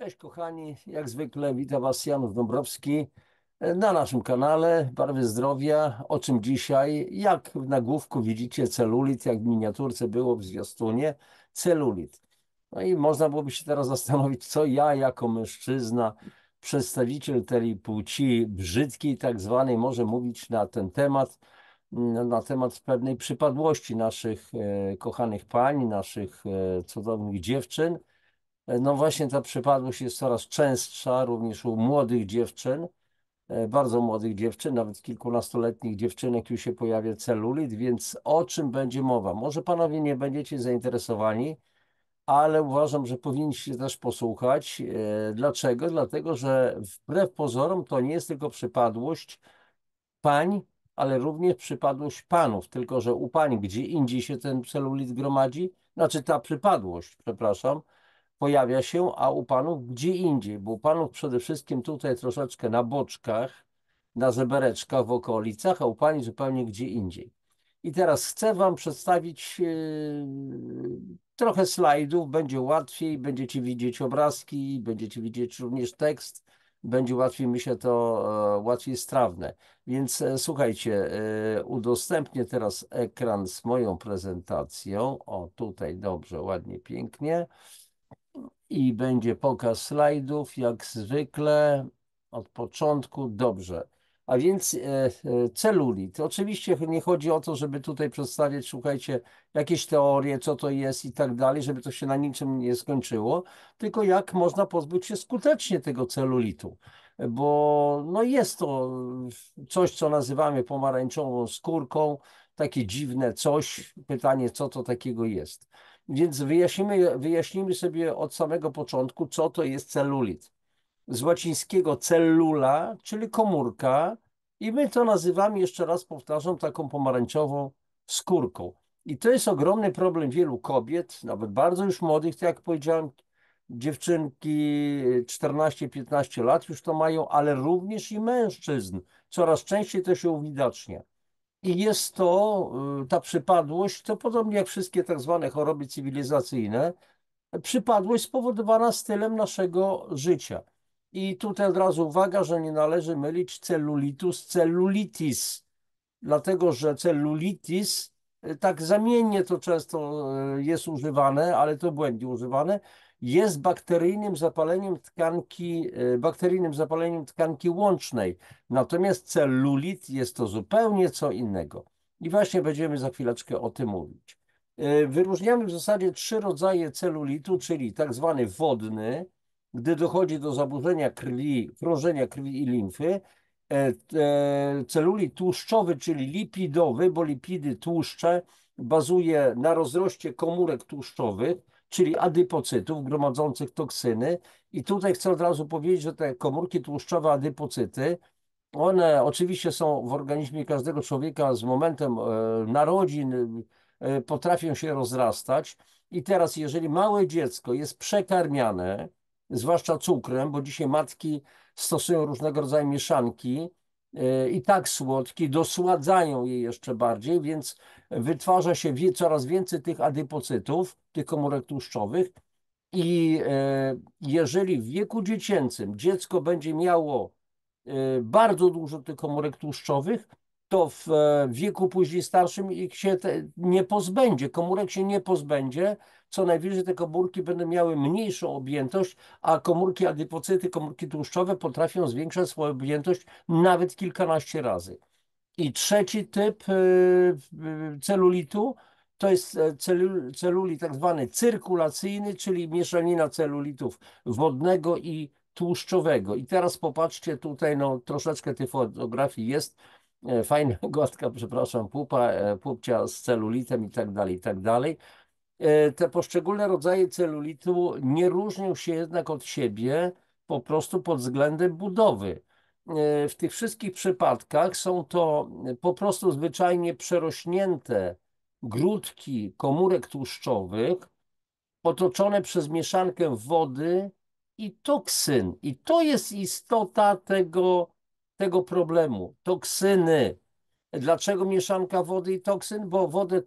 Cześć kochani, jak zwykle witam Was Janusz Dąbrowski na naszym kanale Barwy Zdrowia. O czym dzisiaj? Jak w nagłówku widzicie celulit, jak w miniaturce było w zwiastunie, celulit. No i można byłoby się teraz zastanowić, co ja jako mężczyzna, przedstawiciel tej płci brzydkiej tak zwanej, może mówić na ten temat, na temat pewnej przypadłości naszych kochanych pań, naszych cudownych dziewczyn. No właśnie ta przypadłość jest coraz częstsza, również u młodych dziewczyn, bardzo młodych dziewczyn, nawet kilkunastoletnich dziewczynek już się pojawia celulit, więc o czym będzie mowa? Może panowie nie będziecie zainteresowani, ale uważam, że powinniście też posłuchać. Dlaczego? Dlatego, że wbrew pozorom to nie jest tylko przypadłość pań, ale również przypadłość panów, tylko że u pań gdzie indziej się ten celulit gromadzi, znaczy ta przypadłość, przepraszam, pojawia się, a u panów gdzie indziej, bo u panów przede wszystkim tutaj troszeczkę na boczkach, na żebereczkach, w okolicach, a u pani zupełnie gdzie indziej. I teraz chcę Wam przedstawić trochę slajdów, będzie łatwiej, będziecie widzieć obrazki, będziecie widzieć również tekst, będzie łatwiej, myślę, to łatwiej strawne. Więc słuchajcie, udostępnię teraz ekran z moją prezentacją. O, tutaj dobrze, ładnie, pięknie. I będzie pokaz slajdów, jak zwykle, od początku. Dobrze. A więc celulit. Oczywiście nie chodzi o to, żeby tutaj przedstawiać, słuchajcie, jakieś teorie, co to jest i tak dalej, żeby to się na niczym nie skończyło, tylko jak można pozbyć się skutecznie tego celulitu. Bo no jest to coś, co nazywamy pomarańczową skórką, takie dziwne coś. Pytanie, co to takiego jest. Więc wyjaśnimy sobie od samego początku, co to jest celulit. Z łacińskiego cellula, czyli komórka, i my to nazywamy, jeszcze raz powtarzam, taką pomarańczową skórką. I to jest ogromny problem wielu kobiet, nawet bardzo już młodych, tak jak powiedziałem, dziewczynki 14-15 lat już to mają, ale również i mężczyzn. Coraz częściej to się uwidacznia. I jest to, ta przypadłość, to podobnie jak wszystkie tak zwane choroby cywilizacyjne, przypadłość spowodowana stylem naszego życia. I tutaj od razu uwaga, że nie należy mylić celulitu z cellulitis, dlatego że cellulitis, tak zamiennie to często jest używane, ale to błędnie używane, jest bakteryjnym zapaleniem tkanki łącznej. Natomiast cellulit jest to zupełnie co innego. I właśnie będziemy za chwileczkę o tym mówić. Wyróżniamy w zasadzie trzy rodzaje celulitu, czyli tak zwany wodny, gdy dochodzi do zaburzenia krwi, krążenia krwi i limfy, celulit tłuszczowy, czyli lipidowy, bo lipidy, tłuszcze bazuje na rozroście komórek tłuszczowych, czyli adypocytów gromadzących toksyny. I tutaj chcę od razu powiedzieć, że te komórki tłuszczowe, adypocyty, one oczywiście są w organizmie każdego człowieka z momentem narodzin, potrafią się rozrastać. I teraz, jeżeli małe dziecko jest przekarmiane, zwłaszcza cukrem, bo dzisiaj matki stosują różnego rodzaju mieszanki i tak słodkie, dosładzają je jeszcze bardziej, więc wytwarza się coraz więcej tych adypocytów, tych komórek tłuszczowych. I jeżeli w wieku dziecięcym dziecko będzie miało bardzo dużo tych komórek tłuszczowych, to w wieku później starszym ich się nie pozbędzie, komórek się nie pozbędzie, co najwyżej te komórki będą miały mniejszą objętość, a komórki adypocyty, komórki tłuszczowe potrafią zwiększać swoją objętość nawet kilkanaście razy. I trzeci typ celulitu to jest celulit tak zwany cyrkulacyjny, czyli mieszanina celulitów wodnego i tłuszczowego. I teraz popatrzcie tutaj, no troszeczkę tej fotografii jest, fajna, gładka, przepraszam, pupcia z celulitem i tak dalej, i tak dalej. Te poszczególne rodzaje celulitu nie różnią się jednak od siebie po prostu pod względem budowy. W tych wszystkich przypadkach są to po prostu zwyczajnie przerośnięte grudki komórek tłuszczowych otoczone przez mieszankę wody i toksyn. I to jest istota tego problemu. Toksyny. Dlaczego mieszanka wody i toksyn? Bo wodę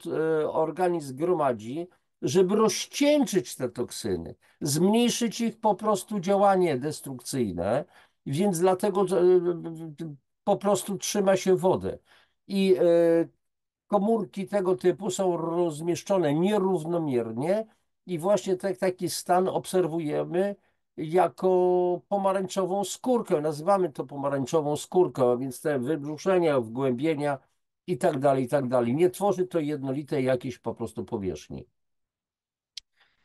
organizm gromadzi, żeby rozcieńczyć te toksyny, zmniejszyć ich po prostu działanie destrukcyjne, więc dlatego po prostu trzyma się wodę. I komórki tego typu są rozmieszczone nierównomiernie i właśnie taki stan obserwujemy jako pomarańczową skórkę. Nazywamy to pomarańczową skórką, a więc te wybrzuszenia, wgłębienia i tak dalej, i tak dalej. Nie tworzy to jednolitej jakiejś po prostu powierzchni.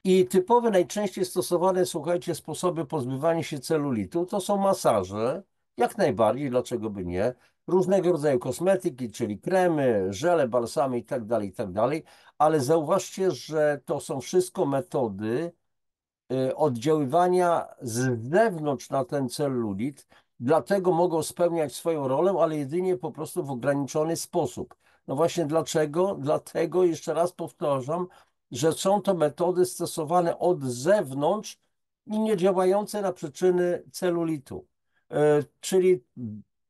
I typowe, najczęściej stosowane, słuchajcie, sposoby pozbywania się celulitu to są masaże, jak najbardziej, dlaczego by nie, różnego rodzaju kosmetyki, czyli kremy, żele, balsamy i tak dalej, ale zauważcie, że to są wszystko metody oddziaływania z zewnątrz na ten celulit, dlatego mogą spełniać swoją rolę, ale jedynie po prostu w ograniczony sposób. No właśnie dlaczego? Dlatego, jeszcze raz powtarzam, że są to metody stosowane od zewnątrz i nie działające na przyczyny celulitu. Czyli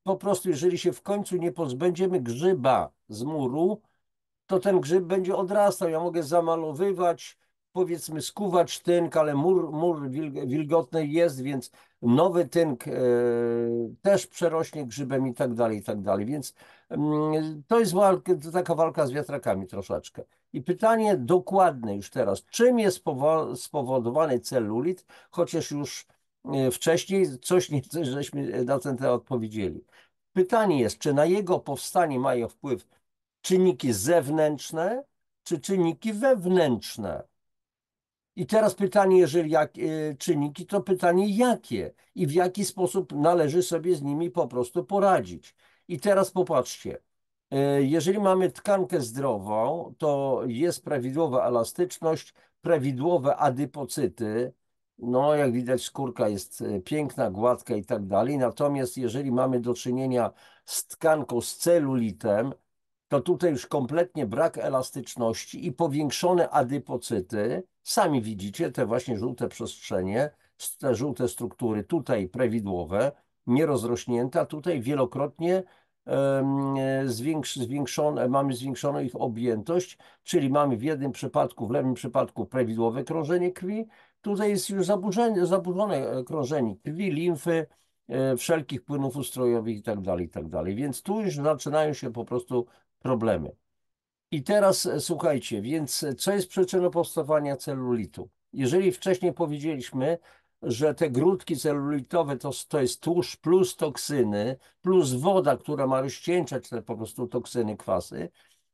po prostu, jeżeli się w końcu nie pozbędziemy grzyba z muru, to ten grzyb będzie odrastał. Ja mogę zamalowywać, powiedzmy skuwać tynk, ale mur wilgotny jest, więc nowy tynk też przerośnie grzybem i tak dalej, i tak dalej. Więc to jest walka, to taka walka z wiatrakami troszeczkę. I pytanie dokładne już teraz, czym jest spowodowany celulit, chociaż już wcześniej coś żeśmy na ten temat powiedzieli. Pytanie jest, czy na jego powstanie mają wpływ czynniki zewnętrzne czy czynniki wewnętrzne? I teraz pytanie, jeżeli czynniki, to pytanie jakie i w jaki sposób należy sobie z nimi po prostu poradzić. I teraz popatrzcie, jeżeli mamy tkankę zdrową, to jest prawidłowa elastyczność, prawidłowe adypocyty. No, jak widać, skórka jest piękna, gładka i tak dalej. Natomiast jeżeli mamy do czynienia z tkanką, z celulitem, to tutaj już kompletnie brak elastyczności i powiększone adypocyty. Sami widzicie te właśnie żółte przestrzenie, te żółte struktury, tutaj prawidłowe, nierozrośnięte, a tutaj wielokrotnie mamy zwiększoną ich objętość, czyli mamy w jednym przypadku, w lewym przypadku prawidłowe krążenie krwi, tutaj jest już zaburzone krążenie krwi, limfy, wszelkich płynów ustrojowych i tak dalej, i tak dalej. Więc tu już zaczynają się po prostu problemy. I teraz słuchajcie, więc co jest przyczyną powstawania celulitu? Jeżeli wcześniej powiedzieliśmy, że te grudki celulitowe to jest tłuszcz plus toksyny, plus woda, która ma rozcieńczać te po prostu toksyny, kwasy,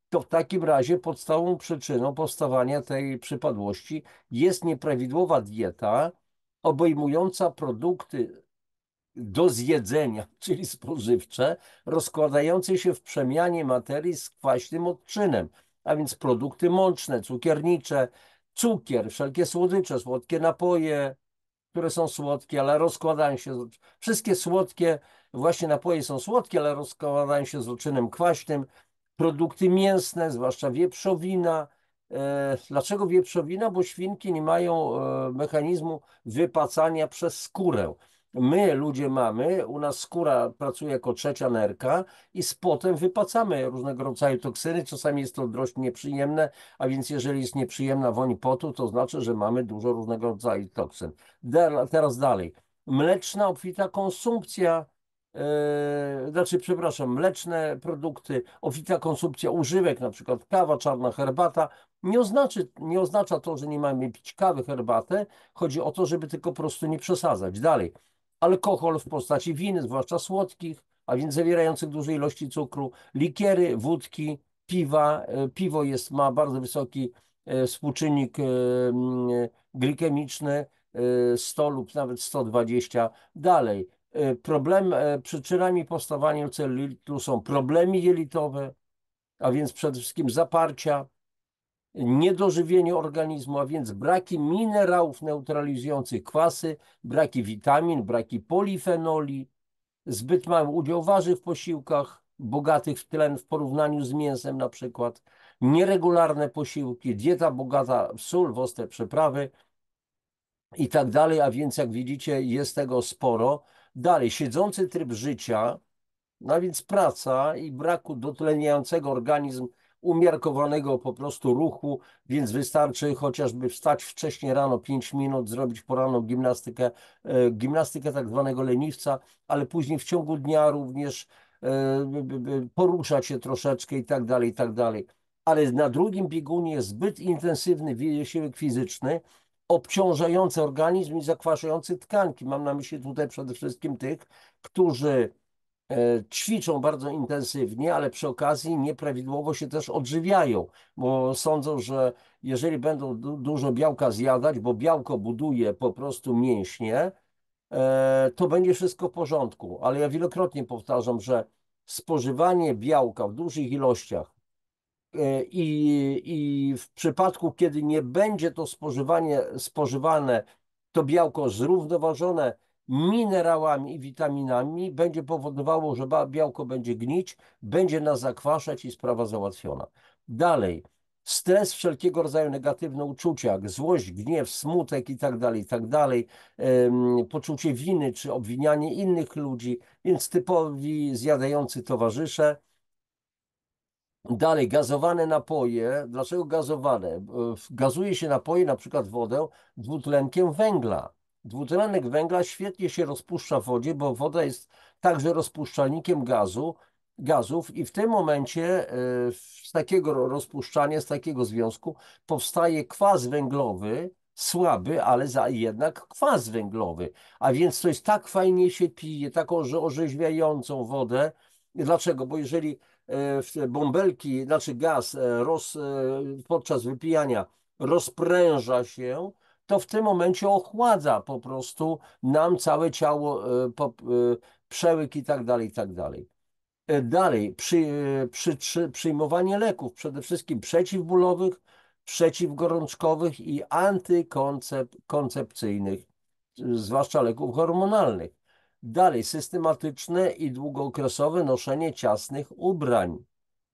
to w takim razie podstawową przyczyną powstawania tej przypadłości jest nieprawidłowa dieta obejmująca produkty do zjedzenia, czyli spożywcze, rozkładające się w przemianie materii z kwaśnym odczynem, a więc produkty mączne, cukiernicze, cukier, wszelkie słodycze, słodkie napoje, które są słodkie, ale rozkładają się, wszystkie słodkie, właśnie napoje są słodkie, ale rozkładają się z odczynem kwaśnym, produkty mięsne, zwłaszcza wieprzowina. Dlaczego wieprzowina? Bo świnki nie mają mechanizmu wypacania przez skórę. My, ludzie, mamy, u nas skóra pracuje jako trzecia nerka i z potem wypacamy różnego rodzaju toksyny. Czasami jest to dość nieprzyjemne, a więc jeżeli jest nieprzyjemna woń potu, to znaczy, że mamy dużo różnego rodzaju toksyn. Teraz dalej. Mleczna, obfita konsumpcja, przepraszam, mleczne produkty, obfita konsumpcja używek, na przykład kawa, czarna herbata, nie oznacza to, że nie mamy pić kawy, herbatę. Chodzi o to, żeby tylko po prostu nie przesadzać. Dalej. Alkohol w postaci win, zwłaszcza słodkich, a więc zawierających duże ilości cukru, likiery, wódki, piwa. Piwo ma bardzo wysoki współczynnik glikemiczny, 100 lub nawet 120. Dalej. Przyczynami powstawania celulitu są problemy jelitowe, a więc przede wszystkim zaparcia, niedożywienie organizmu, a więc braki minerałów neutralizujących kwasy, braki witamin, braki polifenoli, zbyt mały udział warzyw w posiłkach bogatych w tlen w porównaniu z mięsem na przykład, nieregularne posiłki, dieta bogata w sól, w ostre przyprawy i tak dalej, a więc jak widzicie jest tego sporo. Dalej, siedzący tryb życia, no a więc praca i braku dotleniającego organizm umiarkowanego po prostu ruchu, więc wystarczy chociażby wstać wcześniej rano 5 minut, zrobić poranną gimnastykę, gimnastykę tak zwanego leniwca, ale później w ciągu dnia również poruszać się troszeczkę i tak dalej, i tak dalej. Ale na drugim biegunie jest zbyt intensywny wysiłek fizyczny, obciążający organizm i zakwaszający tkanki. Mam na myśli tutaj przede wszystkim tych, którzy ćwiczą bardzo intensywnie, ale przy okazji nieprawidłowo się też odżywiają, bo sądzą, że jeżeli będą dużo białka zjadać, bo białko buduje po prostu mięśnie, to będzie wszystko w porządku. Ale ja wielokrotnie powtarzam, że spożywanie białka w dużych ilościach i w przypadku, kiedy nie będzie to spożywane, to białko zrównoważone minerałami i witaminami będzie powodowało, że białko będzie gnić, będzie nas zakwaszać i sprawa załatwiona. Dalej, stres, wszelkiego rodzaju negatywne uczucia, jak złość, gniew, smutek i tak dalej, poczucie winy czy obwinianie innych ludzi, więc typowi zjadający towarzysze. Dalej, gazowane napoje. Dlaczego gazowane? Gazuje się napoje, na przykład wodę, dwutlenkiem węgla. Dwutlenek węgla świetnie się rozpuszcza w wodzie, bo woda jest także rozpuszczalnikiem gazów i w tym momencie z takiego rozpuszczania, z takiego związku powstaje kwas węglowy, słaby, ale jednak kwas węglowy. A więc to jest tak fajnie się pije, taką orzeźwiającą wodę. Dlaczego? Bo jeżeli bąbelki, znaczy gaz podczas wypijania rozpręża się, to w tym momencie ochładza po prostu nam całe ciało, przełyk i tak dalej, i tak dalej. Dalej, przyjmowanie leków, przede wszystkim przeciwbólowych, przeciwgorączkowych i antykoncepcyjnych, zwłaszcza leków hormonalnych. Dalej, systematyczne i długookresowe noszenie ciasnych ubrań.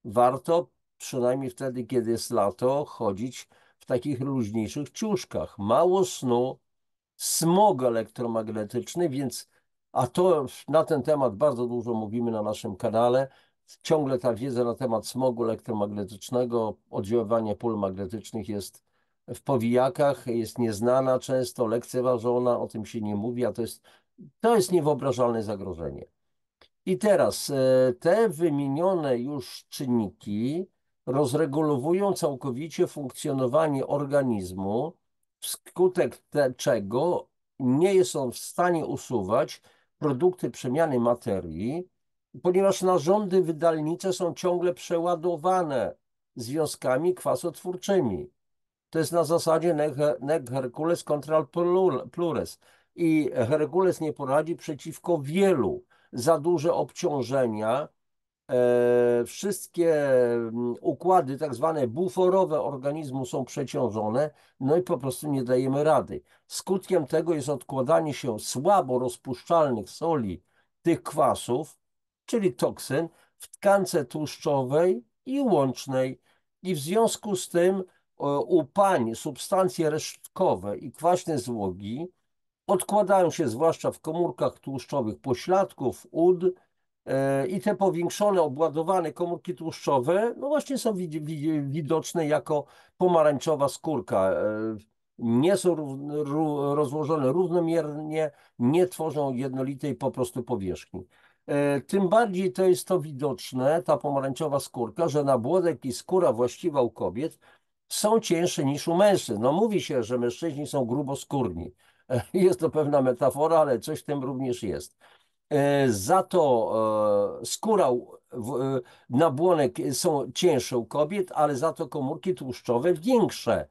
Warto, przynajmniej wtedy, kiedy jest lato, chodzić w takich luźniejszych ciuszkach. Mało snu, smog elektromagnetyczny, więc, a to na ten temat bardzo dużo mówimy na naszym kanale. Ciągle ta wiedza na temat smogu elektromagnetycznego, oddziaływania pól magnetycznych jest w powijakach, jest nieznana, często lekceważona, o tym się nie mówi, a to jest niewyobrażalne zagrożenie. I teraz te wymienione już czynniki rozregulowują całkowicie funkcjonowanie organizmu, wskutek czego nie jest on w stanie usuwać produkty przemiany materii, ponieważ narządy wydalnicze są ciągle przeładowane związkami kwasotwórczymi. To jest na zasadzie nec Hercules contra plures. I Herkules nie poradzi przeciwko wielu. Za duże obciążenia, wszystkie układy tak zwane buforowe organizmu są przeciążone, no i po prostu nie dajemy rady. Skutkiem tego jest odkładanie się słabo rozpuszczalnych soli tych kwasów, czyli toksyn, w tkance tłuszczowej i łącznej. I w związku z tym u pań substancje resztkowe i kwaśne złogi odkładają się zwłaszcza w komórkach tłuszczowych pośladków, ud, i te powiększone, obładowane komórki tłuszczowe, no właśnie są widoczne jako pomarańczowa skórka. Nie są rozłożone równomiernie, nie tworzą jednolitej po prostu powierzchni. Tym bardziej to jest to widoczne, ta pomarańczowa skórka, że nabłodek i skóra właściwa u kobiet są cięższe niż u mężczyzn. No mówi się, że mężczyźni są gruboskórni. Jest to pewna metafora, ale coś w tym również jest. Za to skóra, nabłonek są cięższe u kobiet, ale za to komórki tłuszczowe większe.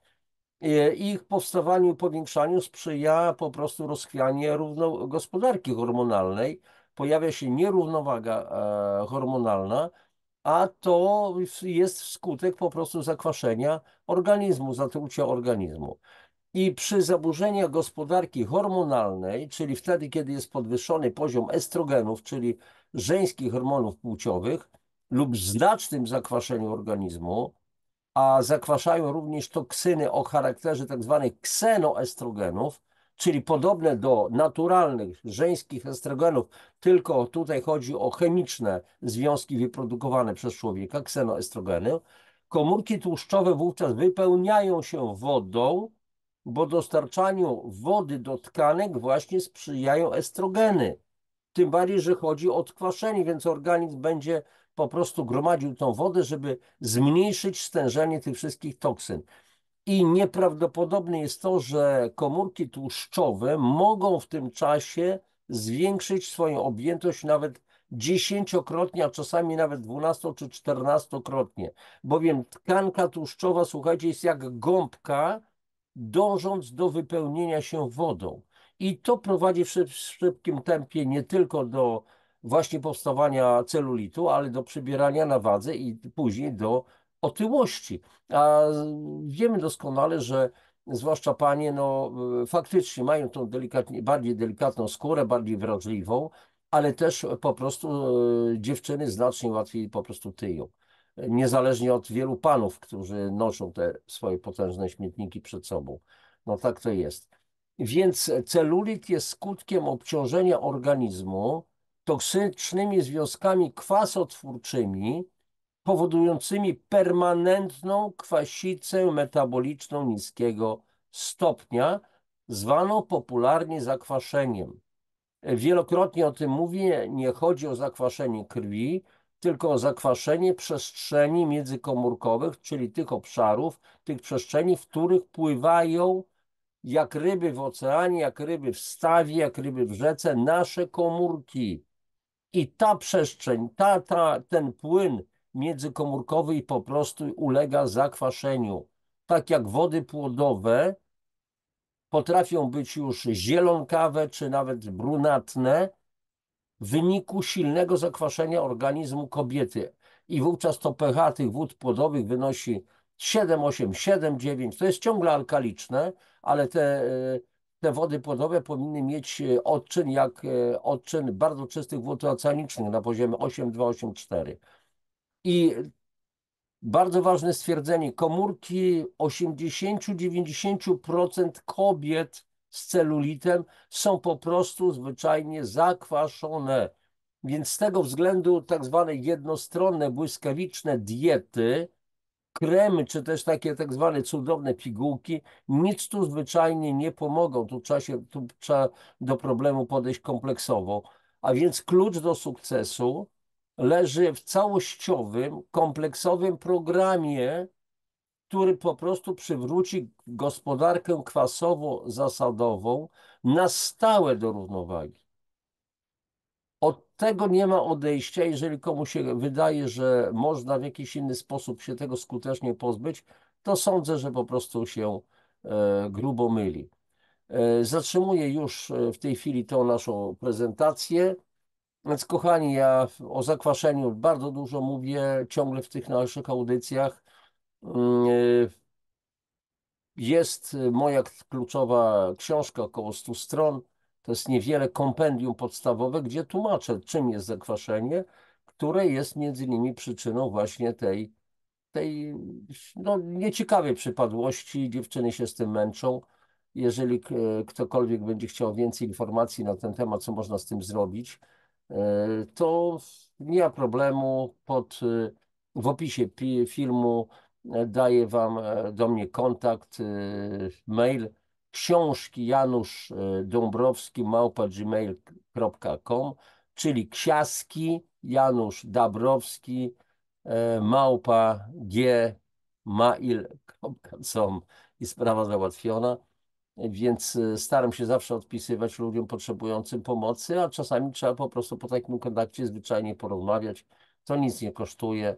Ich powstawaniu i powiększaniu sprzyja po prostu rozchwianie gospodarki hormonalnej. Pojawia się nierównowaga hormonalna, a to jest wskutek po prostu zakwaszenia organizmu, zatrucia organizmu. I przy zaburzeniach gospodarki hormonalnej, czyli wtedy, kiedy jest podwyższony poziom estrogenów, czyli żeńskich hormonów płciowych, lub znacznym zakwaszeniu organizmu, a zakwaszają również toksyny o charakterze tzw. ksenoestrogenów, czyli podobne do naturalnych żeńskich estrogenów, tylko tutaj chodzi o chemiczne związki wyprodukowane przez człowieka, ksenoestrogeny, Komórki tłuszczowe wówczas wypełniają się wodą, bo dostarczaniu wody do tkanek właśnie sprzyjają estrogeny. Tym bardziej, że chodzi o odkwaszenie, więc organizm będzie po prostu gromadził tą wodę, żeby zmniejszyć stężenie tych wszystkich toksyn. I nieprawdopodobne jest to, że komórki tłuszczowe mogą w tym czasie zwiększyć swoją objętość nawet dziesięciokrotnie, a czasami nawet 12 czy 14-krotnie. Bowiem tkanka tłuszczowa, słuchajcie, jest jak gąbka, dążąc do wypełnienia się wodą. I to prowadzi w szybkim tempie nie tylko do właśnie powstawania celulitu, ale do przybierania na wadze i później do otyłości. A wiemy doskonale, że zwłaszcza panie, no faktycznie mają tą bardziej delikatną skórę, bardziej wrażliwą, ale też po prostu dziewczyny znacznie łatwiej po prostu tyją. Niezależnie od wielu panów, którzy noszą te swoje potężne śmietniki przed sobą. No tak to jest. Więc celulit jest skutkiem obciążenia organizmu toksycznymi związkami kwasotwórczymi, powodującymi permanentną kwasicę metaboliczną niskiego stopnia, zwaną popularnie zakwaszeniem. Wielokrotnie o tym mówię, nie chodzi o zakwaszenie krwi, tylko o zakwaszenie przestrzeni międzykomórkowych, czyli tych obszarów, tych przestrzeni, w których pływają jak ryby w oceanie, jak ryby w stawie, jak ryby w rzece nasze komórki. I ta przestrzeń, ten płyn międzykomórkowy po prostu ulega zakwaszeniu. Tak jak wody płodowe potrafią być już zielonkawe czy nawet brunatne w wyniku silnego zakwaszenia organizmu kobiety. I wówczas to pH tych wód płodowych wynosi 7,8, 7,9. To jest ciągle alkaliczne, ale te wody płodowe powinny mieć odczyn jak odczyn bardzo czystych wód oceanicznych na poziomie 8,2, 8,4. I bardzo ważne stwierdzenie, komórki 80-90% kobiet z celulitem są po prostu zwyczajnie zakwaszone. Więc z tego względu tak zwane jednostronne, błyskawiczne diety, kremy, czy też takie tak zwane cudowne pigułki, nic tu zwyczajnie nie pomogą. Tu trzeba do problemu podejść kompleksowo. A więc klucz do sukcesu leży w całościowym, kompleksowym programie, który po prostu przywróci gospodarkę kwasowo-zasadową na stałe do równowagi. Od tego nie ma odejścia. Jeżeli komuś się wydaje, że można w jakiś inny sposób się tego skutecznie pozbyć, to sądzę, że po prostu się grubo myli. Zatrzymuję już w tej chwili tą naszą prezentację. Więc kochani, ja o zakwaszeniu bardzo dużo mówię ciągle w tych naszych audycjach. Jest moja kluczowa książka, około 100 stron. To jest niewiele kompendium podstawowe, gdzie tłumaczę, czym jest zakwaszenie, które jest między innymi przyczyną właśnie tej no, nieciekawej przypadłości. Dziewczyny się z tym męczą. Jeżeli ktokolwiek będzie chciał więcej informacji na ten temat, co można z tym zrobić, to nie ma problemu. W opisie filmu daję Wam do mnie kontakt, mail książki Janusz Dąbrowski @gmail.com, czyli ksiaski Janusz Dabrowski @gmail.com i sprawa załatwiona. Więc staram się zawsze odpisywać ludziom potrzebującym pomocy, a czasami trzeba po prostu po takim kontakcie zwyczajnie porozmawiać. To nic nie kosztuje.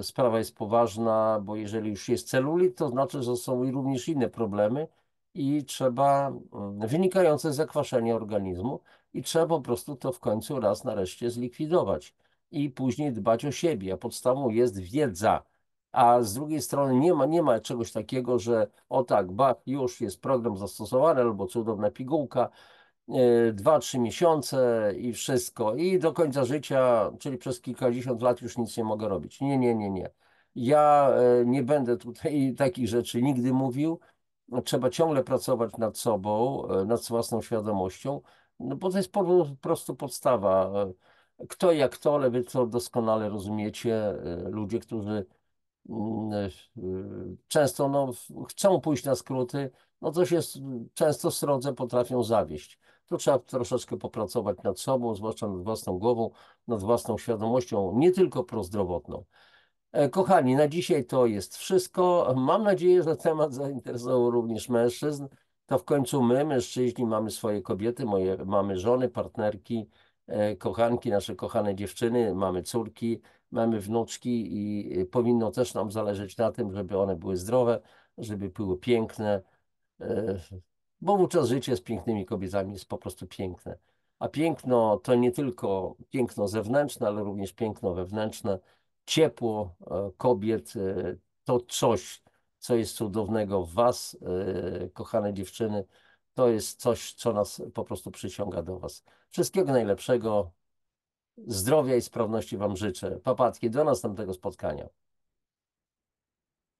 Sprawa jest poważna, bo jeżeli już jest celulit, to znaczy, że są i również inne problemy i trzeba, wynikające z zakwaszenia organizmu, i trzeba po prostu to w końcu raz nareszcie zlikwidować i później dbać o siebie. A podstawą jest wiedza. A z drugiej strony nie ma czegoś takiego, że o tak, już jest program zastosowany albo cudowna pigułka, 2-3 miesiące i wszystko. I do końca życia, czyli przez kilkadziesiąt lat już nic nie mogę robić. Nie, nie, nie, nie. Ja nie będę tutaj takich rzeczy nigdy mówił. Trzeba ciągle pracować nad sobą, nad własną świadomością, no bo to jest po prostu podstawa. Kto jak to, ale wy to doskonale rozumiecie. Ludzie, którzy często no, chcą pójść na skróty, no to się często srodze potrafią zawieść. Tu trzeba troszeczkę popracować nad sobą, zwłaszcza nad własną głową, nad własną świadomością, nie tylko prozdrowotną. Kochani, na dzisiaj to jest wszystko. Mam nadzieję, że temat zainteresował również mężczyzn. To w końcu my, mężczyźni, mamy swoje kobiety, mamy żony, partnerki, kochanki, nasze kochane dziewczyny, mamy córki, mamy wnuczki i powinno też nam zależeć na tym, żeby one były zdrowe, żeby były piękne, e, bo wówczas życie z pięknymi kobietami jest po prostu piękne. A piękno to nie tylko piękno zewnętrzne, ale również piękno wewnętrzne. Ciepło kobiet to coś, co jest cudownego w was, kochane dziewczyny. To jest coś, co nas po prostu przyciąga do was. Wszystkiego najlepszego, zdrowia i sprawności wam życzę. Papatki, do następnego spotkania.